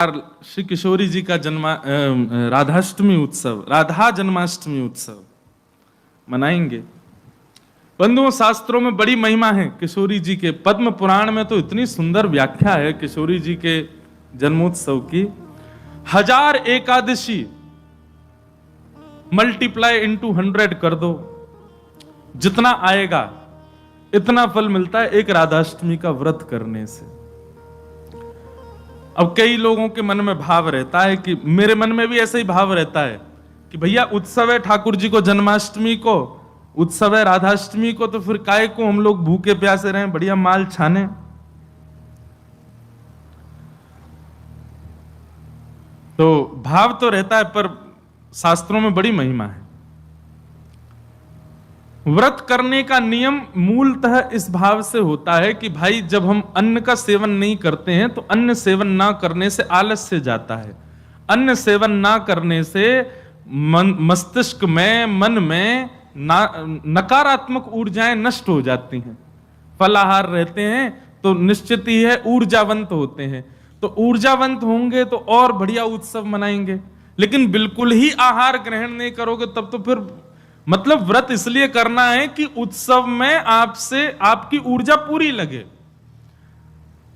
श्री किशोरी जी का राधाष्टमी उत्सव, राधा जन्माष्टमी उत्सव मनाएंगे। बंधुओं, शास्त्रों में बड़ी महिमा है किशोरी जी के। पद्म पुराण में तो इतनी सुंदर व्याख्या है किशोरी जी के जन्मोत्सव की। 1000 एकादशी मल्टीप्लाई इनटू 100 कर दो, जितना आएगा इतना फल मिलता है एक राधाष्टमी का व्रत करने से। अब कई लोगों के मन में भाव रहता है कि मेरे मन में भी ऐसा ही भाव रहता है कि भैया उत्सव है ठाकुर जी को जन्माष्टमी को, उत्सव है राधाष्टमी को, तो फिर काय को हम लोग भूखे प्यासे रहें, बढ़िया माल छाने। तो भाव तो रहता है, पर शास्त्रों में बड़ी महिमा है। व्रत करने का नियम मूलतः इस भाव से होता है कि भाई जब हम अन्न का सेवन नहीं करते हैं तो अन्न सेवन ना करने से आलस्य जाता है। अन्न सेवन ना करने से मस्तिष्क में, मन में नकारात्मक ऊर्जाएं नष्ट हो जाती हैं। फलाहार रहते हैं तो निश्चित ही है ऊर्जावंत होते हैं, तो ऊर्जावंत होंगे तो और बढ़िया उत्सव मनाएंगे। लेकिन बिल्कुल ही आहार ग्रहण नहीं करोगे तब तो फिर मतलब व्रत इसलिए करना है कि उत्सव में आपसे आपकी ऊर्जा पूरी लगे,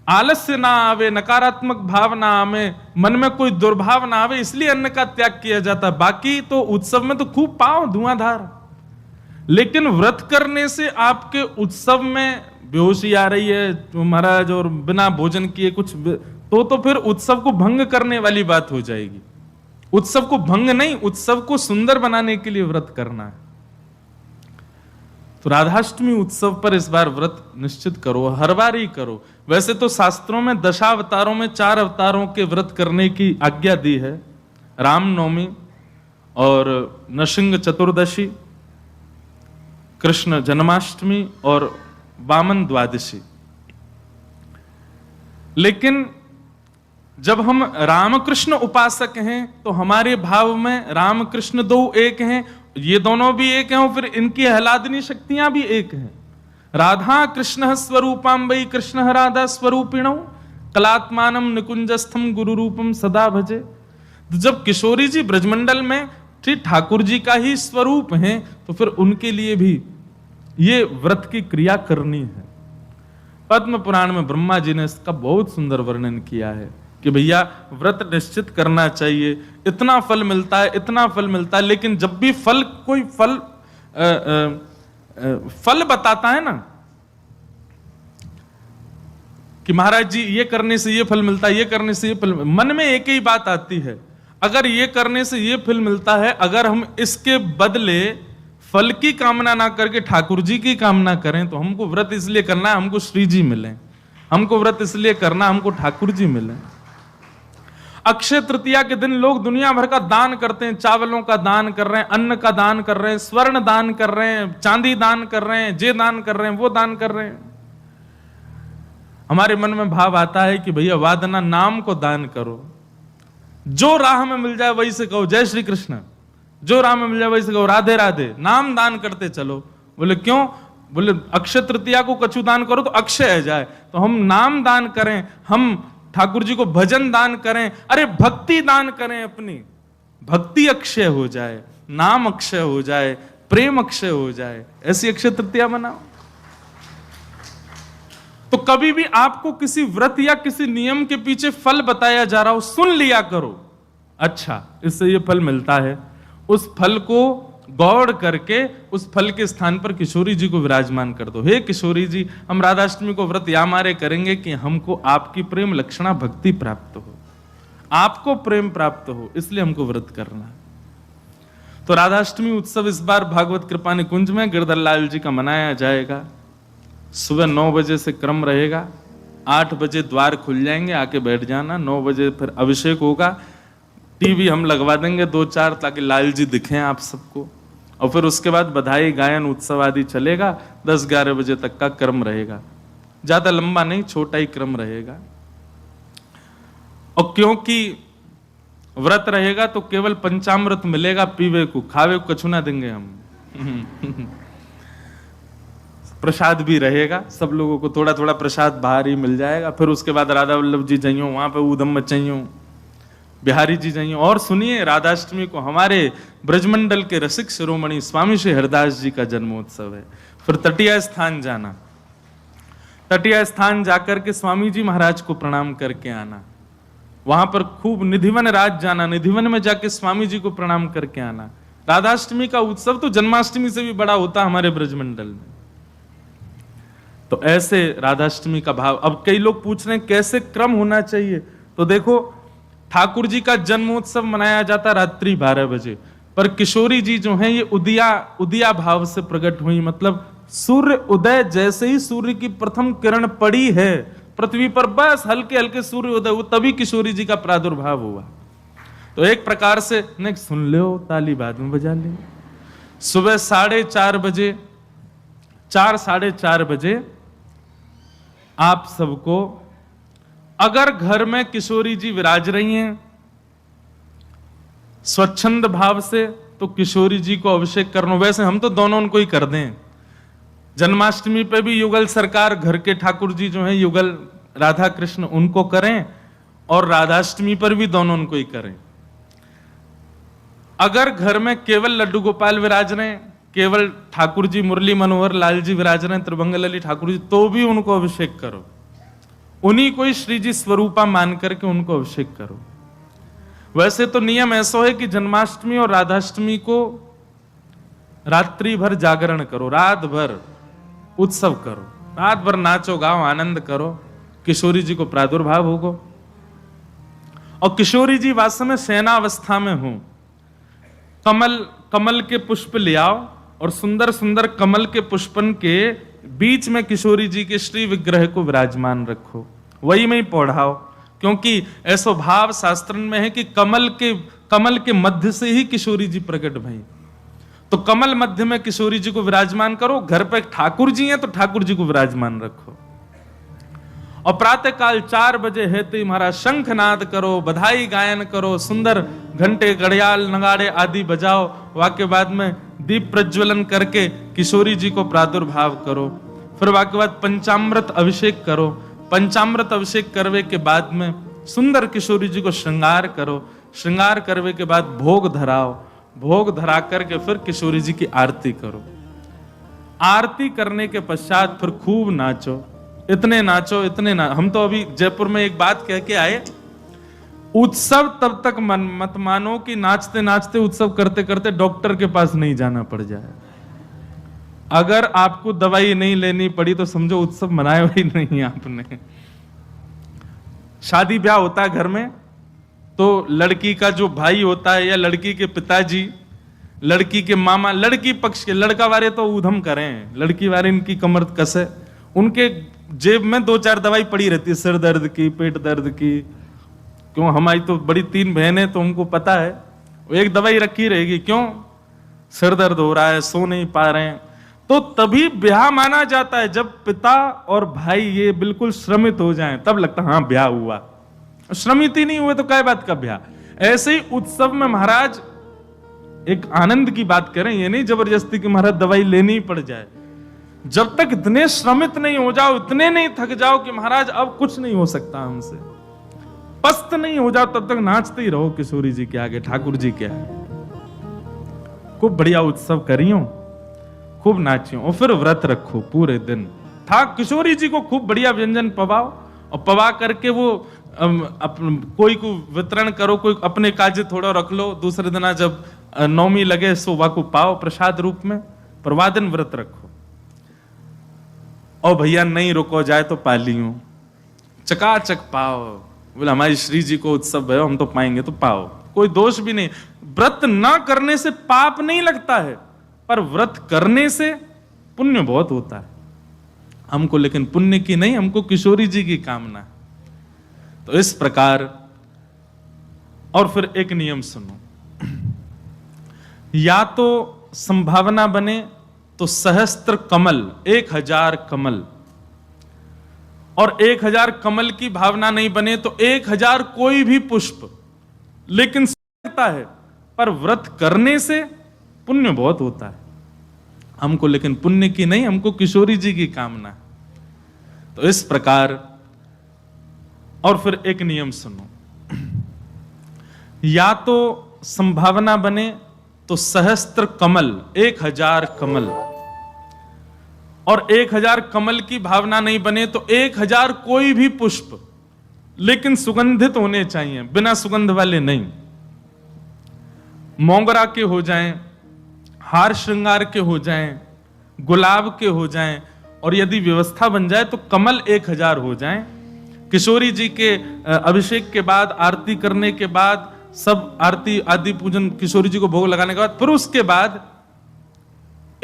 आलस्य ना आवे, नकारात्मक भाव ना आवे, मन में कोई दुर्भाव ना आवे, इसलिए अन्न का त्याग किया जाता है। बाकी तो उत्सव में तो खूब पाओ धुआंधार, लेकिन व्रत करने से आपके उत्सव में बेहोशी आ रही है महाराज और बिना भोजन किए कुछ तो फिर उत्सव को भंग करने वाली बात हो जाएगी। उत्सव को भंग नहीं, उत्सव को सुंदर बनाने के लिए व्रत करना है। तो राधाष्टमी उत्सव पर इस बार व्रत निश्चित करो, हर बार ही करो। वैसे तो शास्त्रों में दशावतारों में 4 अवतारों के व्रत करने की आज्ञा दी है, रामनवमी और नृसिंह चतुर्दशी, कृष्ण जन्माष्टमी और वामन द्वादशी। लेकिन जब हम रामकृष्ण उपासक हैं तो हमारे भाव में रामकृष्ण दो एक हैं, ये दोनों भी एक हैं, और फिर इनकी आह्लादनी शक्तियां भी एक हैं। राधा कृष्ण स्वरूपाम्बई कृष्ण राधा स्वरूपिणौ कलात्मानम निकुंजस्थम गुरु रूपम सदा भजे। तो जब किशोरी जी ब्रजमंडल में ठीक ठाकुर जी का ही स्वरूप हैं तो फिर उनके लिए भी ये व्रत की क्रिया करनी है। पद्म पुराण में ब्रह्मा जी ने इसका बहुत सुंदर वर्णन किया है कि भैया व्रत निश्चित करना चाहिए, इतना फल मिलता है, इतना फल मिलता है। लेकिन जब भी कोई फल बताता है ना कि महाराज जी ये करने से ये फल मिलता है, ये करने से ये फल, मन में एक ही बात आती है, अगर ये करने से ये फल मिलता है, अगर हम इसके बदले फल की कामना ना करके ठाकुर जी की कामना करें तो हमको व्रत इसलिए करना है हमको श्री जी मिले, हमको व्रत इसलिए करना हमको ठाकुर जी मिले। अक्षय तृतीया के दिन लोग दुनिया भर का दान करते हैं, चावलों का दान कर रहे हैं, अन्न का दान कर रहे हैं, स्वर्ण दान कर रहे हैं, चांदी दान कर रहे हैं, जे दान कर रहे हैं, वो दान कर रहे हैं। हमारे मन में भाव आता है कि भैया वादना नाम को दान करो, जो राह में मिल जाए वही से कहो जय श्री कृष्ण, जो राह में मिल जाए वही से कहो राधे राधे, नाम दान करते चलो। बोले क्यों? बोले अक्षय तृतीया को कछु दान करो तो अक्षय जाए, तो हम नाम दान करें, हम ठाकुर जी को भजन दान करें, अरे भक्ति दान करें, अपनी भक्ति अक्षय हो जाए, नाम अक्षय हो जाए, प्रेम अक्षय हो जाए, ऐसी अक्षय तृतीया मनाओ। तो कभी भी आपको किसी व्रत या किसी नियम के पीछे फल बताया जा रहा हो, सुन लिया करो, अच्छा इससे ये फल मिलता है, उस फल को गौर करके उस फल के स्थान पर किशोरी जी को विराजमान कर दो। हे किशोरी जी, हम राधाष्टमी को व्रत या मारे करेंगे कि हमको आपकी प्रेम लक्षणा भक्ति प्राप्त हो, आपको प्रेम प्राप्त हो, इसलिए हमको व्रत करना है। तो राधाष्टमी उत्सव इस बार भागवत कृपा निकुंज में गिरधर लाल जी का मनाया जाएगा। सुबह 9 बजे से क्रम रहेगा, 8 बजे द्वार खुल जाएंगे, आके बैठ जाना। 9 बजे फिर अभिषेक होगा, टीवी हम लगवा देंगे 2-4 ताकि लाल जी दिखें आप सबको, और फिर उसके बाद बधाई गायन उत्सव आदि चलेगा। 10-11 बजे तक का क्रम रहेगा, ज्यादा लंबा नहीं, छोटा ही क्रम रहेगा। और क्योंकि व्रत रहेगा तो केवल पंचामृत मिलेगा पीवे को, खावे को कछु ना देंगे हम। प्रसाद भी रहेगा, सब लोगों को थोड़ा थोड़ा प्रसाद बाहर ही मिल जाएगा। फिर उसके बाद राधा वल्लभ जी जाइयो, वहां पे ऊधम मचाइयो, बिहारी जी जाइए और सुनिए राधाष्टमी को हमारे ब्रजमंडल के रसिक शिरोमणि स्वामी श्री हरदास जी का जन्मोत्सव है। फिर तटीय स्थान जाना, तटीय स्थान जाकर के स्वामी जी महाराज को प्रणाम करके आना, वहां पर खूब निधिवन राज जाना, निधिवन में जाके स्वामी जी को प्रणाम करके आना। राधाष्टमी का उत्सव तो जन्माष्टमी से भी बड़ा होता हमारे ब्रजमंडल में। तो ऐसे राधाष्टमी का भाव। अब कई लोग पूछ रहे हैं कैसे क्रम होना चाहिए, तो देखो ठाकुर जी का जन्मोत्सव मनाया जाता रात्रि 12 बजे, पर किशोरी जी जो हैं ये उदिया भाव से प्रकट हुई, मतलब सूर्य उदय जैसे ही सूर्य की प्रथम किरण पड़ी है पृथ्वी पर, बस हल्के हल्के सूर्य उदय हुआ, तभी किशोरी जी का प्रादुर्भाव हुआ। तो एक प्रकार से नहीं सुन लो, ताली बाद में बजा ले। सुबह 4:30 बजे, 4-4:30 बजे आप सबको, अगर घर में किशोरी जी विराज रही हैं स्वच्छंद भाव से, तो किशोरी जी को अभिषेक करना। वैसे हम तो दोनों उनको ही कर दें, जन्माष्टमी पे भी युगल सरकार घर के ठाकुर जी जो हैं युगल राधा कृष्ण उनको करें, और राधाष्टमी पर भी दोनों उनको ही करें। अगर घर में केवल लड्डू गोपाल विराज रहे हैं, केवल ठाकुर जी मुरली मनोहर लाल जी विराज रहे हैं, त्रिभंगलली ठाकुर जी, तो भी उनको अभिषेक करो, उन्हीं को ही श्री जी स्वरूपा मान करके उनको अभिषेक करो। वैसे तो नियम ऐसा है कि जन्माष्टमी और राधाष्टमी को रात्रि भर जागरण करो, रात भर उत्सव करो, रात भर नाचो गाओ आनंद करो, किशोरी जी को प्रादुर्भाव होगो। और किशोरी जी वास्तव में शयनावस्था में हो, कमल के पुष्प ले आओ और सुंदर सुंदर कमल के पुष्पन के बीच में किशोरी जी के श्री विग्रह को विराजमान रखो, वही में ही पौढ़ाओ, क्योंकि ऐसा भाव शास्त्र में है कि कमल के मध्य से ही किशोरी जी प्रकट भई। तो कमल मध्य में किशोरी जी को विराजमान करो, घर पे ठाकुर जी हैं तो ठाकुर जी को विराजमान रखो। और प्रातः काल 4 बजे है तो महाराज शंखनाद करो, बधाई गायन करो, सुंदर घंटे घड़ियाल नगाड़े आदि बजाओ, वाके बाद में दीप प्रज्वलन करके किशोरी जी को प्रादुर्भाव करो। फिर वाके बाद पंचामृत अभिषेक करो, पंचामृत अभिषेक करवे के बाद में सुंदर किशोरी जी को श्रृंगार करो, श्रृंगार करवे के बाद भोग धराओ, भोग धरा करके फिर किशोरी जी की आरती करो। आरती करने के पश्चात फिर खूब नाचो, इतने नाचो हम तो अभी जयपुर में एक बात कह के आए, उत्सव तब तक मत मानो कि नाचते नाचते उत्सव करते करते डॉक्टर के पास नहीं जाना पड़ जाए। अगर आपको दवाई नहीं लेनी पड़ी तो समझो उत्सव मनाया ही नहीं आपने। शादी ब्याह होता है घर में, तो लड़की का जो भाई होता है या लड़की के पिताजी, लड़की के मामा, लड़की पक्ष के, लड़का वाले तो ऊधम करें, लड़की वाले इनकी कमर कसे, उनके जेब में 2-4 दवाई पड़ी रहती है, सिर दर्द की, पेट दर्द की। क्यों, हमारी तो बड़ी 3 बहनें, तो हमको पता है, एक दवाई रखी रहेगी, क्यों सिर दर्द हो रहा है, सो नहीं पा रहे हैं। तो तभी ब्याह माना जाता है जब पिता और भाई ये बिल्कुल श्रमित हो जाएं, तब लगता है हाँ ब्याह हुआ। श्रमित ही नहीं हुए तो क्या बात का ब्याह। ऐसे ही उत्सव में महाराज एक आनंद की बात करें, ये नहीं जबरदस्ती कि महाराज दवाई लेनी ही पड़ जाए। जब तक इतने श्रमित नहीं हो जाओ, इतने नहीं थक जाओ कि महाराज अब कुछ नहीं हो सकता हमसे, पस्त नहीं हो जाओ, तब तक नाचते ही रहो किशोरी जी के आगे, ठाकुर जी के आगे। खूब बढ़िया उत्सव करियो, खूब नाचियो, और फिर व्रत रखो पूरे दिन। किशोरी जी को खूब बढ़िया व्यंजन पवाओ, और पवा करके वो कोई को वितरण करो, कोई अपने काजे थोड़ा रख लो, दूसरे दिन जब नौमी लगे सो वाको पाओ प्रसाद रूप में, पर वह दिन व्रत रखो। और भैया नहीं रुको जाए तो पालियो, चकाचक पाओ, बोले हमारी श्री जी को उत्सव है हम तो पाएंगे, तो पाओ, कोई दोष भी नहीं। व्रत ना करने से पाप नहीं लगता है, पर व्रत करने से पुण्य बहुत होता है हमको, लेकिन पुण्य की नहीं, हमको किशोरी जी की कामना है। तो इस प्रकार, और फिर एक नियम सुनो, या तो संभावना बने तो सहस्त्र कमल, 1000 कमल, और 1000 कमल की भावना नहीं बने तो 1000 कोई भी पुष्प, लेकिन सकता है, पर व्रत करने से पुण्य बहुत होता है हमको, लेकिन पुण्य की नहीं, हमको किशोरी जी की कामना है। तो इस प्रकार, और फिर एक नियम सुनो, या तो संभावना बने तो सहस्त्र कमल, 1000 कमल, और 1000 कमल की भावना नहीं बने तो 1000 कोई भी पुष्प, लेकिन सुगंधित होने चाहिए, बिना सुगंध वाले नहीं। मोगरा के हो जाएं, हार श्रृंगार के हो जाएं, गुलाब के हो जाएं, और यदि व्यवस्था बन जाए तो कमल 1000 हो जाएं। किशोरी जी के अभिषेक के बाद, आरती करने के बाद, सब आरती आदि पूजन किशोरी जी को भोग लगाने के बाद, फिर उसके बाद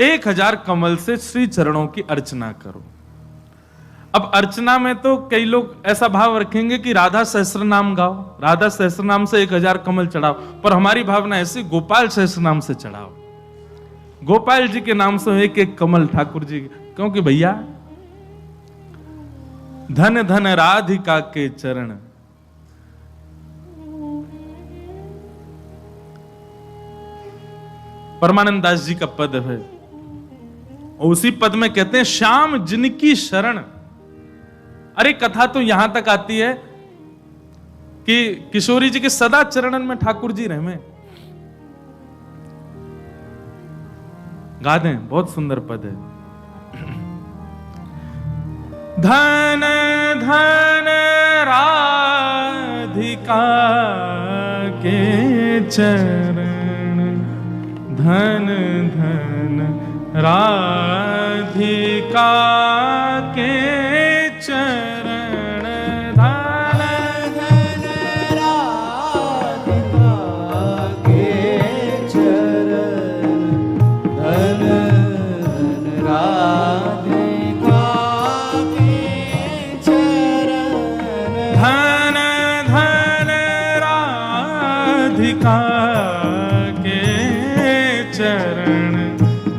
1000 कमल से श्री चरणों की अर्चना करो। अब अर्चना में तो कई लोग ऐसा भाव रखेंगे कि राधा सहस्त्र नाम गाओ, राधा सहस्त्र नाम से 1000 कमल चढ़ाओ, पर हमारी भावना ऐसी, गोपाल सहस्त्र नाम से चढ़ाओ, गोपाल जी के नाम से एक एक कमल ठाकुर जी, क्योंकि भैया धन धन राधिका के चरण, परमानंद दास जी का पद है, और उसी पद में कहते हैं श्याम जिनकी शरण। अरे कथा तो यहां तक आती है कि किशोरी जी के सदा चरणन में ठाकुर जी रहे। गा दें, बहुत सुंदर पद है। धन धन राधिका के चरण, धन धन राधिका के चरण, धन धन राधिका के चरण, धन धन राधिका के चरण, धन धन राधिका के चरण,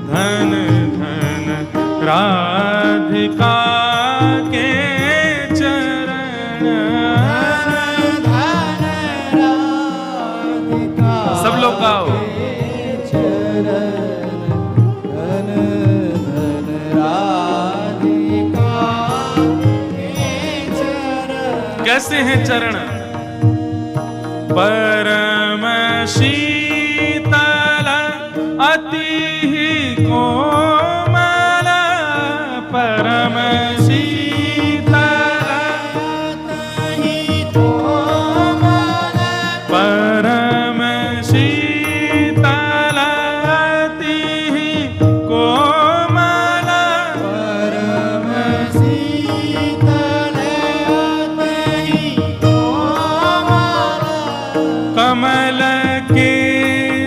धन धन राधिका के चरण, धन राधिका सब लोग गाओ। चरण, धन धन राधिका के चरण। कैसे हैं चरण? परम शीतल अति कोमल, परम शीतल अति कोमल, परम शीतल अति कोमल, परम शीतल अति कोमल, कमल के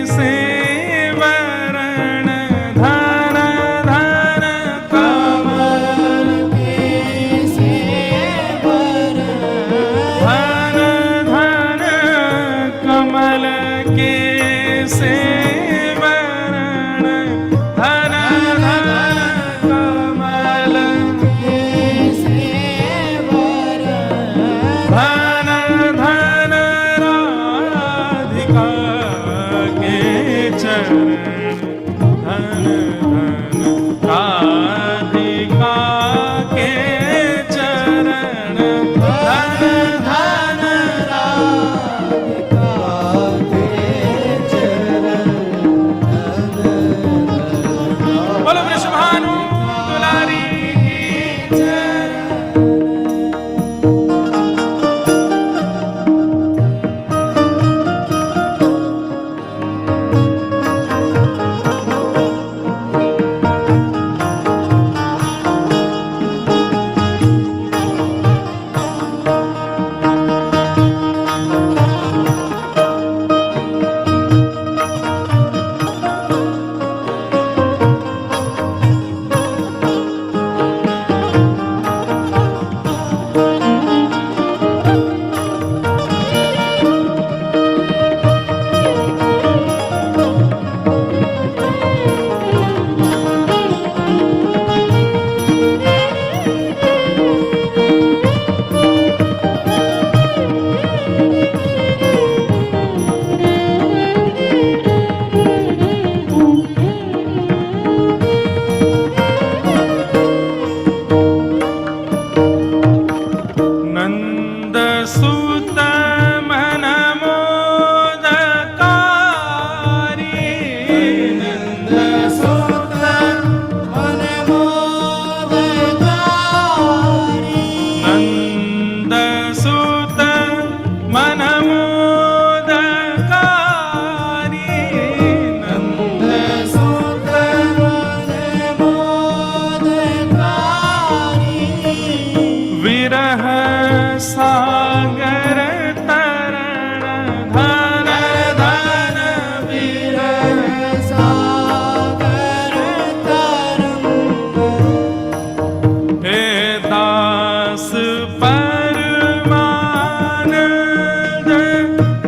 सेवरण, धन धन कमल के सेवरण, धन धन कमल के सेवरण, धन धन कमल के सेवरण, धन धन राधिका के चरण, धन धन राधिका के चरण, धन धन राधिका के चरण,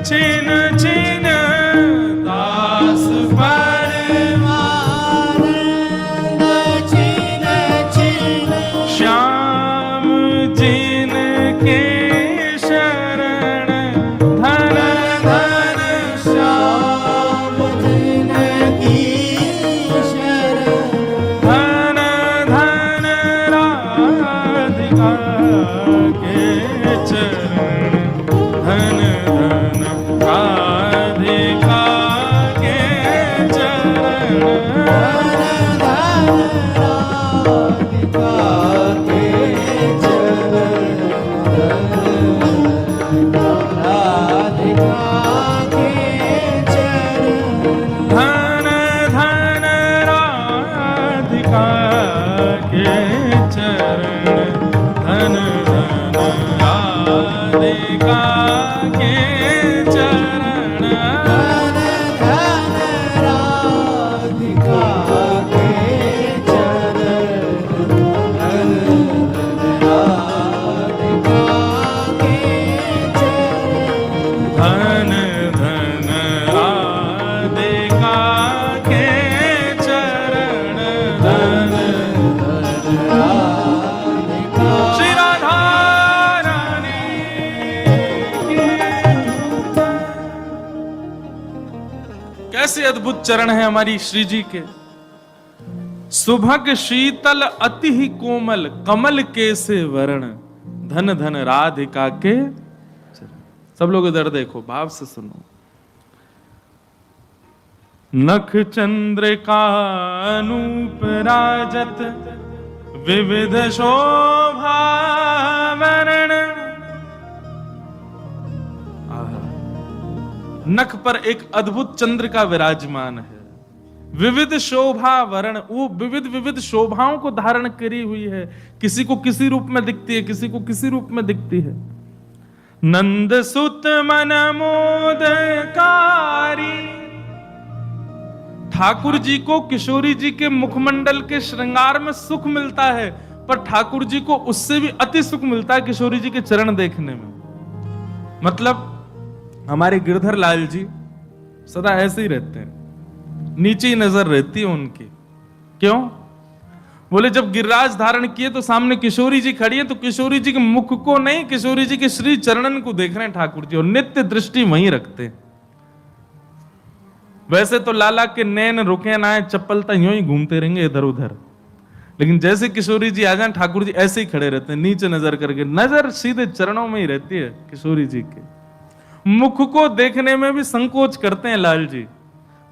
छिन छिन दास परमानंद छिन छिन श्याम जिनके शरण धन धन श्याम जिनकी शरण धन धन राधिका के चरण धन धन राधिका के चरण राधिका के चरण राधिका के चरण धन धन राधिका के चरण धन धन राधिका के चरण राधिका के चरण राधिका के चरण धन धन राधिका के चरण धन श्री राधा रानी की। कैसे अद्भुत चरण है हमारी श्री जी के। सुभग शीतल अति ही कोमल कमल के से वरण धन धन राधिका के चरण। सब लोग इधर देखो, भाव से सुनो। नख चंद्रिका अनूप राजत विविध शोभा वरण। नख पर एक अद्भुत चंद्र का विराजमान है, विविध शोभा वर्ण, वो विविध विविध शोभाओं को धारण करी हुई है। किसी को किसी रूप में दिखती है, किसी को किसी रूप में दिखती है। नंद सुत मन मोदकारी। ठाकुर जी को किशोरी जी के मुखमंडल के श्रृंगार में सुख मिलता है, पर ठाकुर जी को उससे भी अति सुख मिलता है किशोरी जी के चरण देखने में। मतलब हमारे गिरधर लाल जी सदा ऐसे ही रहते हैं, नीचे ही नजर रहती है उनकी। क्यों? बोले जब गिरिराज धारण किए तो सामने किशोरी जी खड़ी है, तो किशोरी जी के मुख को नहीं, किशोरी जी के श्री चरणन को देख रहे हैं ठाकुर जी, और नित्य दृष्टि वहीं रखते हैं। वैसे तो लाला के नैन रुके ना, चप्पल तो यूं ही घूमते रहेंगे इधर उधर, लेकिन जैसे किशोरी जी आ जाए ठाकुर जी ऐसे ही खड़े रहते हैं, नीचे नजर करके, नजर सीधे चरणों में ही रहती है किशोरी जी के। मुख को देखने में भी संकोच करते हैं लाल जी,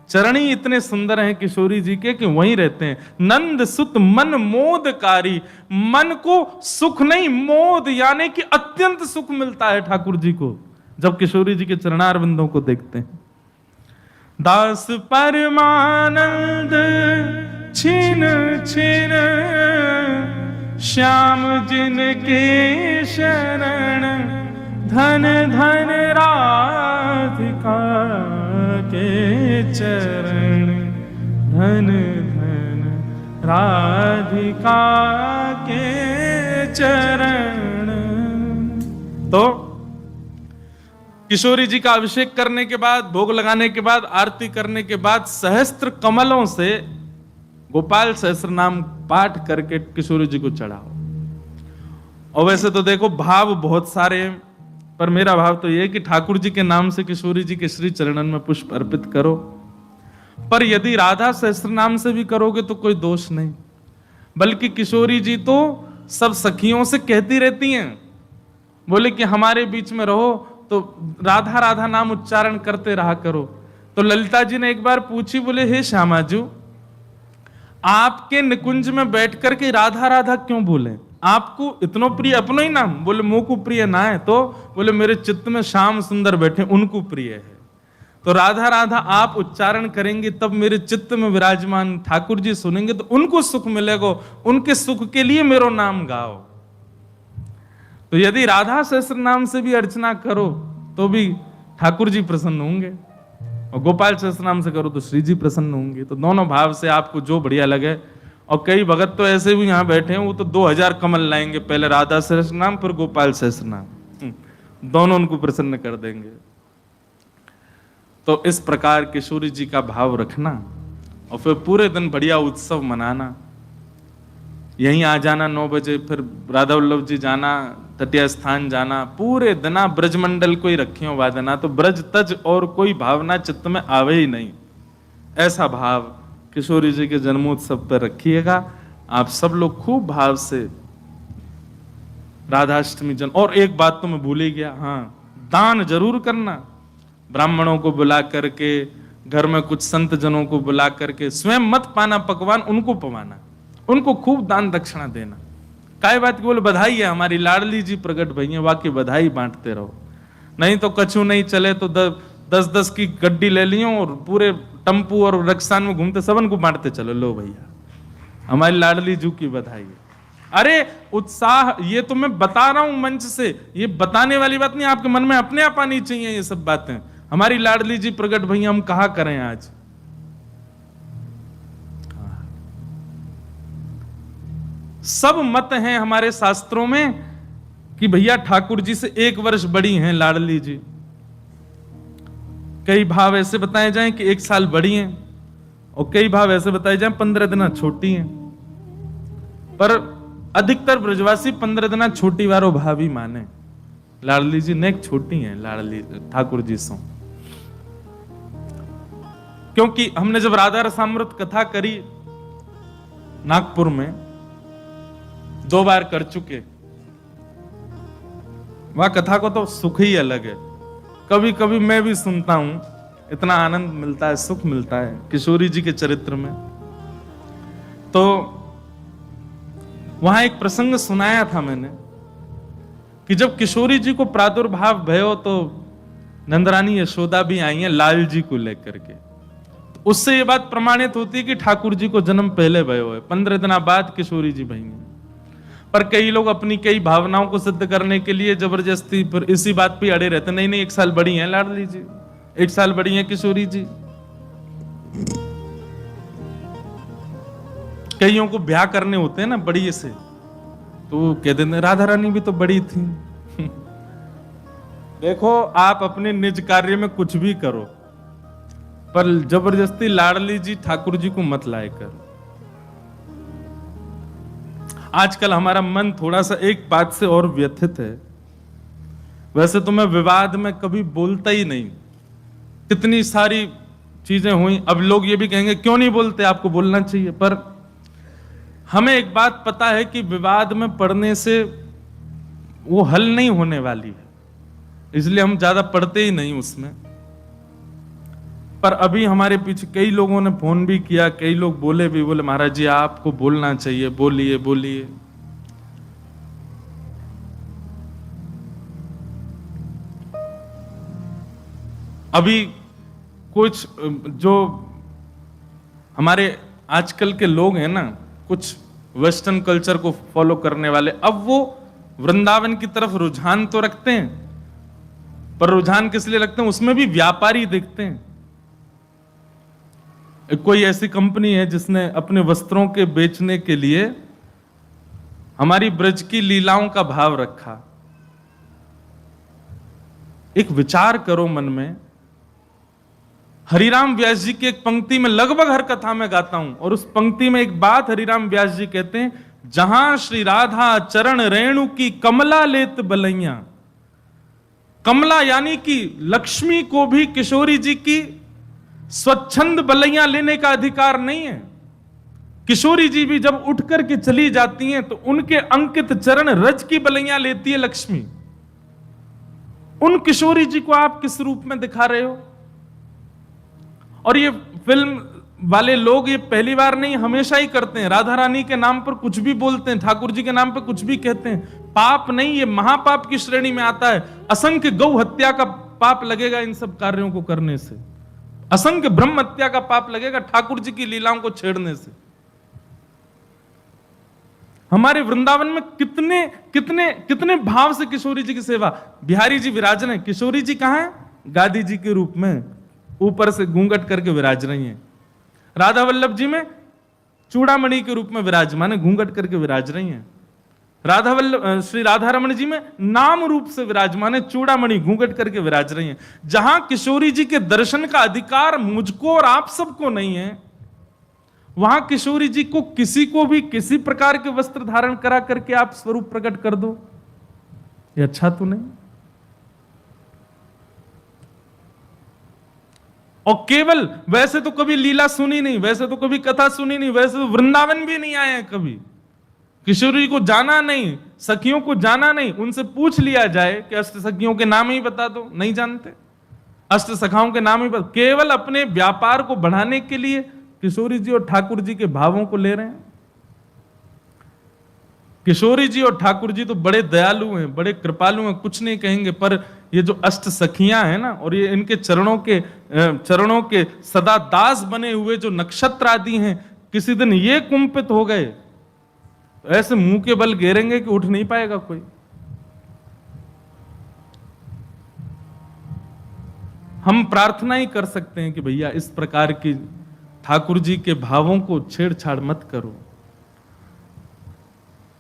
चरण ही इतने सुंदर हैं किशोरी जी के कि वहीं रहते हैं। नंद सुत मन मोदकारी, मन को सुख नहीं मोद यानी कि अत्यंत सुख मिलता है ठाकुर जी को जब किशोरी जी के चरणार बिंदों को देखते हैं। दास परमानंद छिन छिन श्याम जिनके शरण धन धन राधिका के चरण धन धन राधिका के चरण। तो किशोरी जी का अभिषेक करने के बाद, भोग लगाने के बाद, आरती करने के बाद सहस्त्र कमलों से गोपाल सहस्त्र नाम पाठ करके किशोरी जी को चढ़ाओ। और वैसे तो देखो भाव बहुत सारे हैं, पर मेरा भाव तो यह है कि ठाकुर जी के नाम से किशोरी जी के श्री चरणन में पुष्प अर्पित करो। पर यदि राधा सहस्त्र नाम से भी करोगे तो कोई दोष नहीं, बल्कि किशोरी जी तो सब सखियों से कहती रहती हैं, बोले कि हमारे बीच में रहो तो राधा राधा नाम उच्चारण करते रहा करो। तो ललिता जी ने एक बार पूछी, बोले हे श्यामाजू, आपके निकुंज में बैठ करके राधा राधा क्यों बोले? आपको इतना प्रिय अपनो ही नाम? बोले मुंह को प्रिय ना है, तो बोले मेरे चित्त में श्याम सुंदर बैठे उनको प्रिय है। तो राधा राधा आप उच्चारण करेंगे तब मेरे चित्त में विराजमान ठाकुर जी सुनेंगे तो उनको सुख मिलेगा, उनके सुख के लिए मेरो नाम गाओ। तो यदि राधा सहस्त्र नाम से भी अर्चना करो तो भी ठाकुर जी प्रसन्न होंगे, और गोपाल सहस्त्र नाम से करो तो श्री जी प्रसन्न होंगे। तो दोनों भाव से आपको जो बढ़िया लगे। और कई भगत तो ऐसे भी यहाँ बैठे हैं, वो तो 2000 कमल लाएंगे, पहले राधा सहस्त्र नाम फिर गोपाल सहस्त्र नाम, दोनों उनको प्रसन्न कर देंगे। तो इस प्रकार किशोरी जी का भाव रखना और फिर पूरे दिन बढ़िया उत्सव मनाना। यहीं आ जाना 9 बजे, फिर राधा वल्लभ जी जाना, तटीय स्थान जाना, पूरे दिना ब्रजमंडल को ही रखियो वादना, तो ब्रज तज और कोई भावना चित्त में आवे ही नहीं। ऐसा भाव किशोरी जी के जन्मोत्सव पर रखिएगा। आप सब लोग खूब भाव से राधाष्टमी जन। और एक बात तो मैं भूल ही गया, हाँ, दान जरूर करना। ब्राह्मणों को बुला करके, घर में कुछ संत जनों को बुला करके, स्वयं मत पाना पकवान, उनको पवाना, उनको खूब दान दक्षिणा देना। काय बात की बोले बधाई है हमारी लाडली जी प्रकट भई है, वाकई बधाई बांटते रहो। नहीं तो कछु नहीं चले तो 10-10 की गड्डी ले लियो और पूरे टम्पू और रक्सान में घूमते सबन को बांटते चलो, लो भैया हमारी लाडली जू की बधाई है। अरे उत्साह, ये तो मैं बता रहा हूं मंच से, ये बताने वाली बात नहीं, आपके मन में अपने आप आनी चाहिए ये सब बातें। हमारी लाडली जी प्रकट भैया, हम कहा करें आज। सब मत हैं हमारे शास्त्रों में कि भैया ठाकुर जी से 1 वर्ष बड़ी हैं लाडली जी। कई भाव ऐसे बताए जाएं कि 1 साल बड़ी हैं, और कई भाव ऐसे बताए जाएं 15 दिन छोटी हैं। पर अधिकतर ब्रजवासी 15 दिन छोटी वारो भाव ही माने। लाडली जी नेक छोटी हैं लाडली ठाकुर जी सो। क्योंकि हमने जब राधा रसामृत कथा करी नागपुर में, 2 बार कर चुके, वह कथा को तो सुख ही अलग है। कभी कभी मैं भी सुनता हूं, इतना आनंद मिलता है, सुख मिलता है किशोरी जी के चरित्र में। तो वहां एक प्रसंग सुनाया था मैंने कि जब किशोरी जी को प्रादुर्भाव भयो तो नंदरानी यशोदा भी आई हैं लाल जी को लेकर के। तो उससे ये बात प्रमाणित होती है कि ठाकुर जी को जन्म पहले भयो है, 15 दिन बाद किशोरी जी भई हैं। पर कई लोग अपनी कई भावनाओं को सिद्ध करने के लिए जबरदस्ती पर इसी बात पे अड़े रहते, नहीं 1 साल बड़ी हैं लाडली जी, 1 साल बड़ी हैं किशोरी जी। कईयों को ब्याह करने होते हैं ना बड़ी से, तो कह देते राधा रानी भी तो बड़ी थी। देखो आप अपने निज कार्य में कुछ भी करो, पर जबरदस्ती लाडली जी ठाकुर जी को मत लाए कर। आजकल हमारा मन थोड़ा सा एक बात से और व्यथित है। वैसे तो मैं विवाद में कभी बोलता ही नहीं, कितनी सारी चीजें हुई। अब लोग ये भी कहेंगे क्यों नहीं बोलते, आपको बोलना चाहिए। पर हमें एक बात पता है कि विवाद में पढ़ने से वो हल नहीं होने वाली है, इसलिए हम ज्यादा पढ़ते ही नहीं उसमें। पर अभी हमारे पीछे कई लोगों ने फोन भी किया, कई लोग बोले भी, बोले महाराज जी आपको बोलना चाहिए, बोलिए बोलिए। अभी कुछ जो हमारे आजकल के लोग हैं ना, कुछ वेस्टर्न कल्चर को फॉलो करने वाले, अब वो वृंदावन की तरफ रुझान तो रखते हैं, पर रुझान किस लिए रखते हैं, उसमें भी व्यापारी दिखते हैं। कोई ऐसी कंपनी है जिसने अपने वस्त्रों के बेचने के लिए हमारी ब्रज की लीलाओं का भाव रखा। एक विचार करो मन में, हरिराम व्यास जी की एक पंक्ति में लगभग हर कथा में गाता हूं, और उस पंक्ति में एक बात हरिराम व्यास जी कहते हैं, जहां श्री राधा चरण रेणु की कमला लेत बलैया। कमला यानी कि लक्ष्मी को भी किशोरी जी की स्वच्छंद बलैया लेने का अधिकार नहीं है। किशोरी जी भी जब उठ करके चली जाती हैं तो उनके अंकित चरण रज की बलैया लेती है लक्ष्मी। उन किशोरी जी को आप किस रूप में दिखा रहे हो? और ये फिल्म वाले लोग ये पहली बार नहीं, हमेशा ही करते हैं। राधा रानी के नाम पर कुछ भी बोलते हैं, ठाकुर जी के नाम पर कुछ भी कहते हैं। पाप नहीं, ये महापाप की श्रेणी में आता है। असंख्य गौ हत्या का पाप लगेगा इन सब कार्यों को करने से, असंख्य ब्रह्म हत्या का पाप लगेगा ठाकुर जी की लीलाओं को छेड़ने से। हमारे वृंदावन में कितने कितने कितने भाव से किशोरी जी की सेवा। बिहारी जी विराजन है, किशोरी जी कहां है? गादी जी के रूप में ऊपर से घूंघट करके विराज रही हैं। राधा वल्लभ जी में चूड़ामणि के रूप में विराजमान है, घूंघट करके विराज रही हैं। श्री राधा रमण जी में नाम रूप से विराजमान है, चूड़ामणि घूंघट करके विराज रही हैं। जहां किशोरी जी के दर्शन का अधिकार मुझको और आप सबको नहीं है, वहां किशोरी जी को किसी को भी किसी प्रकार के वस्त्र धारण करा करके आप स्वरूप प्रकट कर दो, ये अच्छा तो नहीं। और केवल वैसे तो कभी लीला सुनी नहीं, वैसे तो कभी कथा सुनी नहीं, वैसे तो वृंदावन भी नहीं आए हैं कभी, किशोरी को जाना नहीं, सखियों को जाना नहीं। उनसे पूछ लिया जाए कि अष्ट सखियों के नाम ही बता दो, नहीं जानते, अष्ट सखाओं के नाम ही बता। केवल अपने व्यापार को बढ़ाने के लिए किशोरी जी और ठाकुर जी के भावों को ले रहे हैं। किशोरी जी और ठाकुर जी तो बड़े दयालु हैं, बड़े कृपालु हैं, कुछ नहीं कहेंगे, पर ये जो अष्ट सखियां हैं ना, और ये इनके चरणों के सदा दास बने हुए जो नक्षत्र आदि हैं, किसी दिन ये कुंपित हो गए तो ऐसे मुंह के बल गिरेंगे कि उठ नहीं पाएगा कोई। हम प्रार्थना ही कर सकते हैं कि भैया इस प्रकार की ठाकुर जी के भावों को छेड़छाड़ मत करो।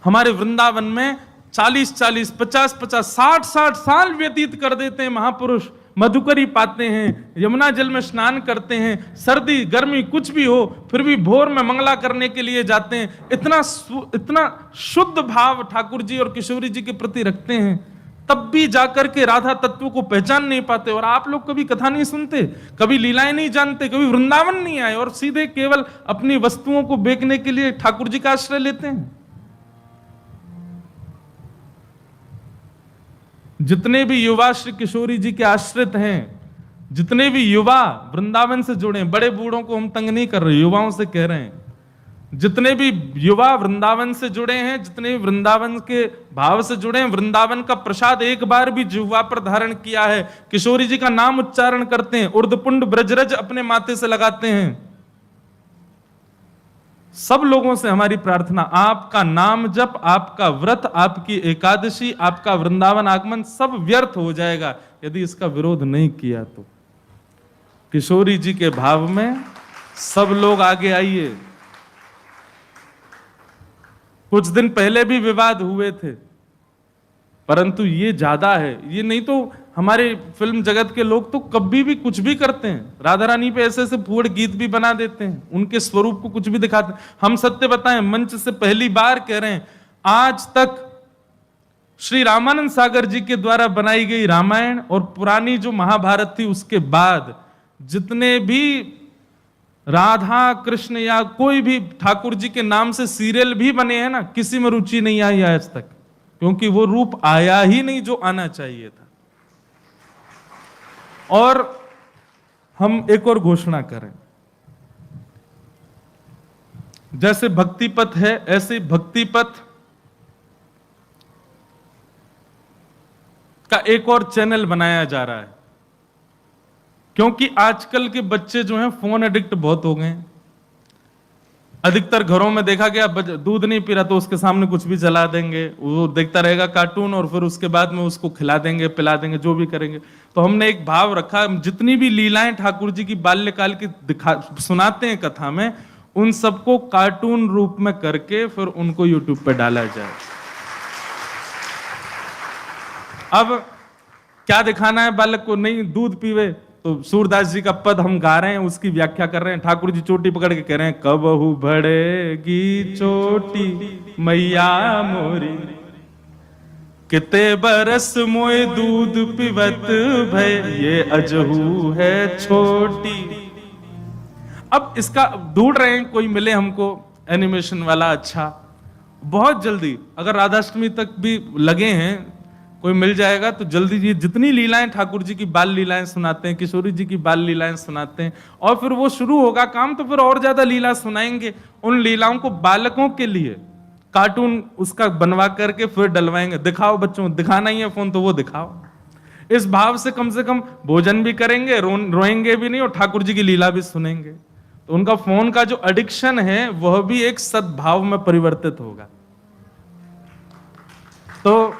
हमारे वृंदावन में 40-40, 50-50, 60-60 साल व्यतीत कर देते हैं महापुरुष, मधुकरी पाते हैं, यमुना जल में स्नान करते हैं, सर्दी गर्मी कुछ भी हो फिर भी भोर में मंगला करने के लिए जाते हैं। इतना शुद्ध भाव ठाकुर जी और किशोरी जी के प्रति रखते हैं, तब भी जाकर के राधा तत्व को पहचान नहीं पाते। और आप लोग कभी कथा नहीं सुनते, कभी लीलाएं नहीं जानते, कभी वृंदावन नहीं आए, और सीधे केवल अपनी वस्तुओं को बेचने के लिए ठाकुर जी का आश्रय लेते हैं। जितने भी युवा श्री किशोरी जी के आश्रित हैं, जितने भी युवा वृंदावन से जुड़े हैं, बड़े बूढ़ों को हम तंग नहीं कर रहे, युवाओं से कह रहे हैं, जितने भी युवा वृंदावन से जुड़े हैं, जितने वृंदावन के भाव से जुड़े हैं, वृंदावन का प्रसाद एक बार भी जिह्वा पर धारण किया है, किशोरी जी का नाम उच्चारण करते हैं, उर्दपुंड ब्रजरज अपने माथे से लगाते हैं, सब लोगों से हमारी प्रार्थना, आपका नाम जप, आपका व्रत, आपकी एकादशी, आपका वृंदावन आगमन सब व्यर्थ हो जाएगा यदि इसका विरोध नहीं किया तो। किशोरी जी के भाव में सब लोग आगे आइए। कुछ दिन पहले भी विवाद हुए थे, परंतु ये ज्यादा है, ये नहीं तो हमारे फिल्म जगत के लोग तो कभी भी कुछ भी करते हैं, राधा रानी पे ऐसे ऐसे फूड़ गीत भी बना देते हैं, उनके स्वरूप को कुछ भी दिखाते हैं। हम सत्य बताएं, मंच से पहली बार कह रहे हैं, आज तक श्री रामानंद सागर जी के द्वारा बनाई गई रामायण और पुरानी जो महाभारत थी उसके बाद जितने भी राधा कृष्ण या कोई भी ठाकुर जी के नाम से सीरियल भी बने हैं ना, किसी में रुचि नहीं आई आज तक, क्योंकि वो रूप आया ही नहीं जो आना चाहिए था। और हम एक और घोषणा करें, जैसे भक्ति पथ है ऐसे भक्ति पथ का एक और चैनल बनाया जा रहा है, क्योंकि आजकल के बच्चे जो हैं फोन एडिक्ट बहुत हो गए हैं। अधिकतर घरों में देखा गया दूध नहीं पी रहा तो उसके सामने कुछ भी चला देंगे, वो देखता रहेगा कार्टून, और फिर उसके बाद में उसको खिला देंगे, पिला देंगे, जो भी करेंगे। तो हमने एक भाव रखा, जितनी भी लीलाएं ठाकुर जी की बाल्यकाल की सुनाते हैं कथा में, उन सबको कार्टून रूप में करके फिर उनको यूट्यूब पे डाला जाए। अब क्या दिखाना है बालक को, नहीं दूध पीवे तो सूरदास जी का पद हम गा रहे हैं, उसकी व्याख्या कर रहे हैं। ठाकुर जी चोटी पकड़ के कह रहे हैं, कबहू बढ़ेगी चोटी मैया मोरी, किते बरस मोए दूध पिबत भय, ये अजहू है छोटी। अब इसका ढूंढ रहे हैं, कोई मिले हमको एनिमेशन वाला अच्छा, बहुत जल्दी, अगर राधाष्टमी तक भी लगे हैं कोई मिल जाएगा तो जल्दी। जी जितनी लीलाएं ठाकुर जी की बाल लीलाएं सुनाते हैं, किशोरी जी की बाल लीलाएं सुनाते हैं, और फिर वो शुरू होगा काम तो फिर और ज्यादा लीला सुनाएंगे। उन लीलाओं को बालकों के लिए कार्टून उसका बनवा करके फिर डलवाएंगे। दिखाओ बच्चों, दिखाना ही है फोन तो वो दिखाओ। इस भाव से कम भोजन भी करेंगे, रोएंगे भी नहीं, और ठाकुर जी की लीला भी सुनेंगे। तो उनका फोन का जो एडिक्शन है वह भी एक सद्भाव में परिवर्तित होगा। तो